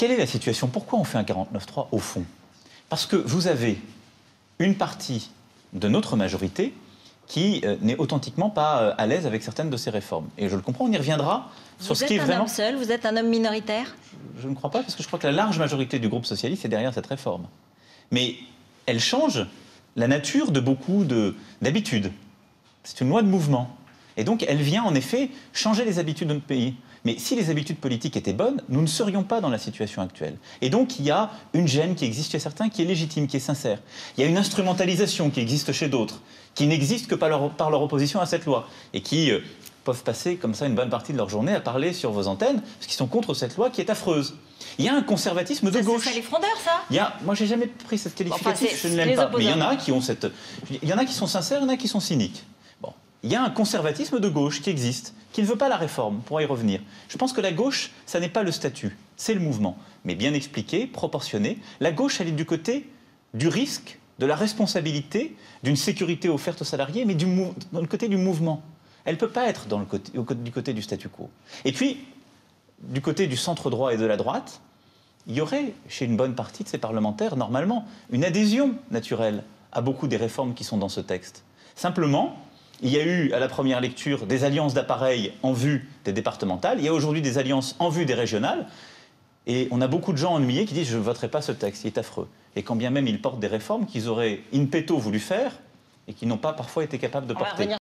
quelle est la situation? Pourquoi on fait un 49.3 au fond? Parce que vous avez une partie de notre majorité qui n'est authentiquement pas à l'aise avec certaines de ces réformes. Et je le comprends, on y reviendra sur ce qui est vraiment... Vous êtes un homme seul, vous êtes un homme minoritaire? Je ne crois pas, parce que je crois que la large majorité du groupe socialiste est derrière cette réforme. Mais elle change la nature de beaucoup d'habitudes. C'est une loi de mouvement. Et donc elle vient en effet changer les habitudes de notre pays. Mais si les habitudes politiques étaient bonnes, nous ne serions pas dans la situation actuelle. Et donc il y a une gêne qui existe chez certains, qui est légitime, qui est sincère. Il y a une instrumentalisation qui existe chez d'autres, qui n'existe que par leur opposition à cette loi, et qui peuvent passer comme ça une bonne partie de leur journée à parler sur vos antennes, parce qu'ils sont contre cette loi qui est affreuse. Il y a un conservatisme de gauche. C'est les frondeurs, ça? Moi, j'ai jamais pris cette qualificatif, je ne l'aime pas. Mais il y en a qui ont cette... Il y en a qui sont sincères, il y en a qui sont cyniques. Bon. Il y a un conservatisme de gauche qui existe, qui ne veut pas la réforme, on pourra y revenir. Je pense que la gauche, ça n'est pas le statut, c'est le mouvement. Mais bien expliqué, proportionné. La gauche, elle est du côté du risque, de la responsabilité, d'une sécurité offerte aux salariés, mais dans le côté du mouvement. Elle ne peut pas être du côté du statu quo. Et puis, du côté du centre droit et de la droite, il y aurait, chez une bonne partie de ces parlementaires, normalement, une adhésion naturelle à beaucoup des réformes qui sont dans ce texte. Simplement, il y a eu, à la première lecture, des alliances d'appareils en vue des départementales. Il y a aujourd'hui des alliances en vue des régionales. Et on a beaucoup de gens ennuyés qui disent « je ne voterai pas ce texte, il est affreux ». Et quand bien même ils portent des réformes qu'ils auraient in petto voulu faire et qui n'ont pas parfois été capables de porter.